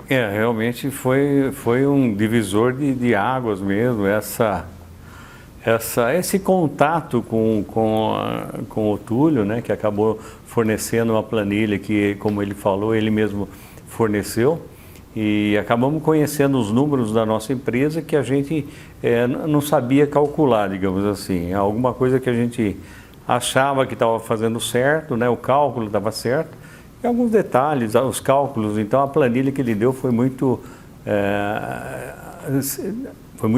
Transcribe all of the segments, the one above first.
Realmente foi um divisor de águas mesmo, esse contato com o Túlio, né, que acabou fornecendo uma planilha que, como ele falou, ele mesmo forneceu, e acabamos conhecendo os números da nossa empresa que a gente não sabia calcular, digamos assim, alguma coisa que a gente achava que estava fazendo certo, né, o cálculo estava certo, e alguns detalhes, os cálculos. Então a planilha que ele deu foi muito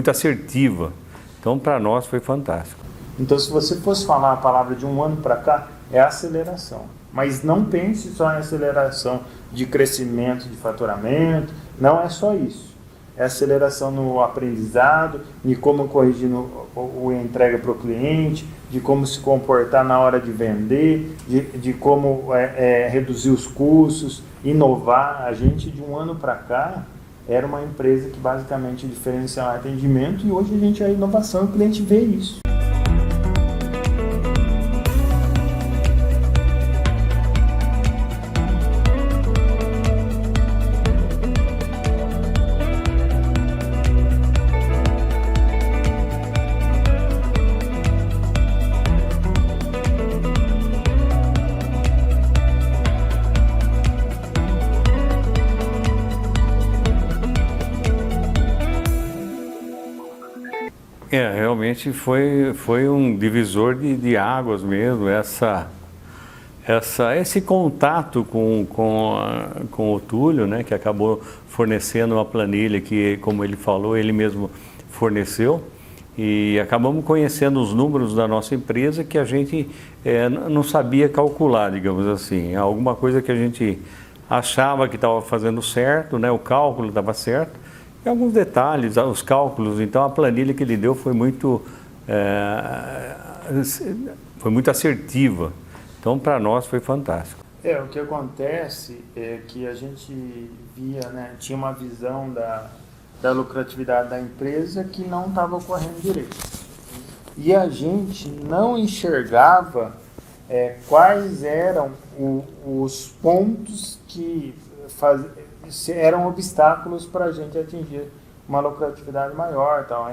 assertiva. Então, para nós foi fantástico. Então, se você fosse falar a palavra de um ano para cá, é aceleração. Mas não pense só em aceleração de crescimento, de faturamento. Não é só isso. É aceleração no aprendizado, de como corrigir a entrega para o cliente, de como se comportar na hora de vender, de como reduzir os custos, inovar. A gente, de um ano para cá, era uma empresa que basicamente diferenciava atendimento, e hoje a gente é inovação e o cliente vê isso. Realmente foi um divisor de águas mesmo, esse contato com o Túlio, né, que acabou fornecendo uma planilha que, como ele falou, ele mesmo forneceu, e acabamos conhecendo os números da nossa empresa que a gente não sabia calcular, digamos assim, alguma coisa que a gente achava que estava fazendo certo, né, o cálculo estava certo, e alguns detalhes, os cálculos. Então a planilha que ele deu foi muito assertiva. Então, para nós foi fantástico. O que acontece é que a gente via, né, tinha uma visão da lucratividade da empresa que não estava ocorrendo direito. E a gente não enxergava quais eram os pontos que eram obstáculos para a gente atingir uma lucratividade maior. Então,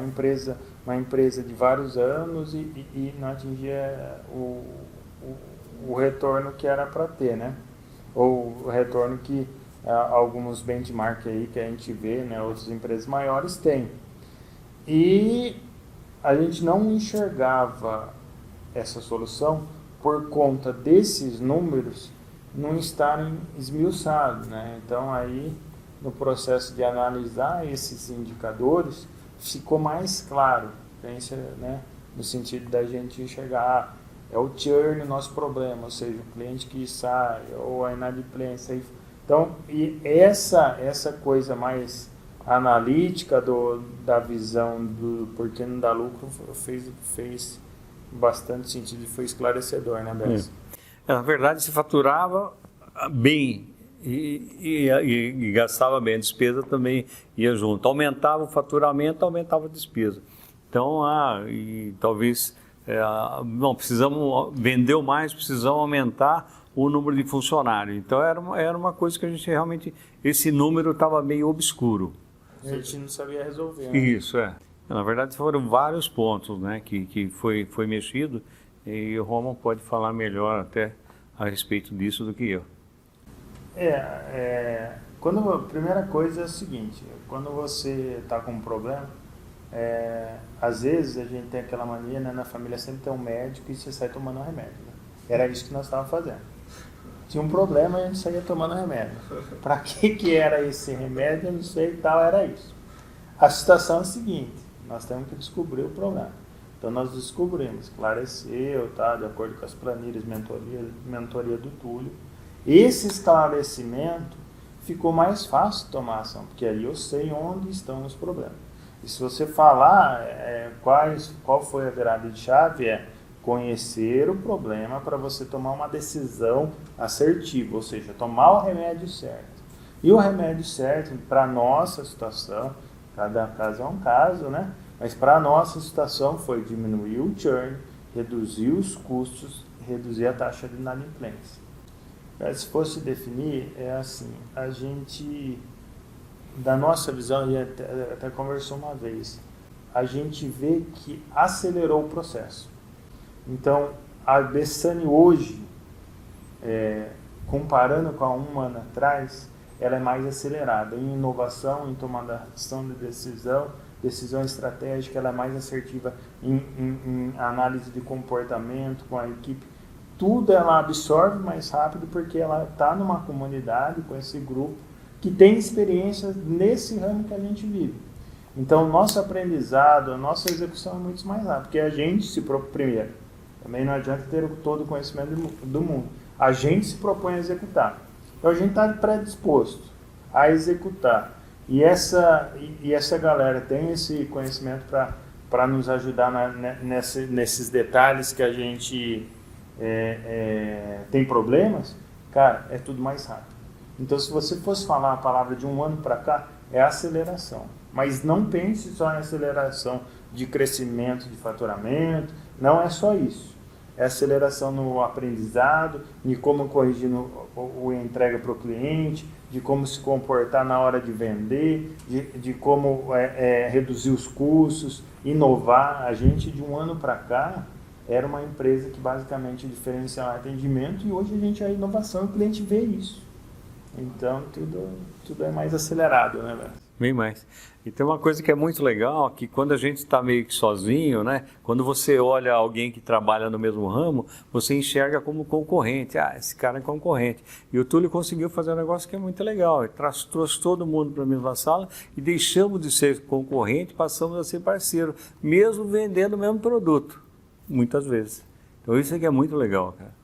uma empresa de vários anos e não atingia o retorno que era para ter, né? Ou o retorno que alguns benchmark aí que a gente vê, né, outras empresas maiores têm. E a gente não enxergava essa solução por conta desses números não estarem esmiuçados, né? Então aí no processo de analisar esses indicadores ficou mais claro, né, no sentido da gente enxergar é o churn o nosso problema, ou seja, o cliente que sai, ou a inadimplência. Então, e essa coisa mais analítica da visão do porquê não dá lucro fez bastante sentido e foi esclarecedor, né, Bessa? Na verdade, se faturava bem e gastava bem, a despesa também ia junto. Aumentava o faturamento, aumentava a despesa. Então, talvez... não, precisamos vender mais, precisamos aumentar o número de funcionários. Então era uma coisa que a gente realmente, esse número estava meio obscuro. A gente não sabia resolver. Né? Isso, Na verdade foram vários pontos, né, que foi mexido, e o Roman pode falar melhor até a respeito disso do que eu. A primeira coisa é a seguinte, quando você está com um problema, às vezes a gente tem aquela mania, né, na família sempre tem um médico e você sai tomando um remédio. Né? Era isso que nós estávamos fazendo. Tinha um problema e a gente saía tomando remédio. Para que era esse remédio, eu não sei e tal, era isso. A situação é a seguinte, nós temos que descobrir o problema. Então nós descobrimos, esclareceu, tá, de acordo com as planilhas, mentoria do Túlio. Esse esclarecimento ficou mais fácil tomar ação, porque aí eu sei onde estão os problemas. E se você falar qual foi a virada de chave, conhecer o problema para você tomar uma decisão assertiva, ou seja, tomar o remédio certo. E o remédio certo, para a nossa situação, cada caso é um caso, né? Mas para a nossa situação foi diminuir o churn, reduzir os custos, reduzir a taxa de inadimplência. Se fosse definir, assim, a gente da nossa visão, a gente até conversou uma vez, a gente vê que acelerou o processo. Então, a Bessani hoje, comparando com há um ano atrás, ela é mais acelerada em inovação, em tomação de decisão estratégica, ela é mais assertiva em análise de comportamento com a equipe. Tudo ela absorve mais rápido porque ela está numa comunidade com esse grupo que tem experiência nesse ramo que a gente vive. Então, o nosso aprendizado, a nossa execução é muito mais rápida, porque a gente se propõe, primeiro, também não adianta ter todo o conhecimento do mundo, a gente se propõe a executar. Então, a gente está predisposto a executar. E essa galera tem esse conhecimento para nos ajudar nesses detalhes que a gente tem problemas, cara, é tudo mais rápido. Então, se você fosse falar a palavra de um ano para cá, é aceleração. Mas não pense só em aceleração de crescimento, de faturamento, não é só isso. É aceleração no aprendizado, de como corrigir a entrega para o cliente, de como se comportar na hora de vender, de como reduzir os custos, inovar. A gente, de um ano para cá, era uma empresa que basicamente diferenciava atendimento e hoje a gente é inovação e o cliente vê isso. Então, tudo é mais acelerado, né, velho? Bem mais. E tem uma coisa que é muito legal, que quando a gente está meio que sozinho, né? Quando você olha alguém que trabalha no mesmo ramo, você enxerga como concorrente. Ah, esse cara é concorrente. E o Túlio conseguiu fazer um negócio que é muito legal. Ele trouxe todo mundo para a mesma sala e deixamos de ser concorrente, passamos a ser parceiro, mesmo vendendo o mesmo produto, muitas vezes. Então isso aqui é muito legal, cara.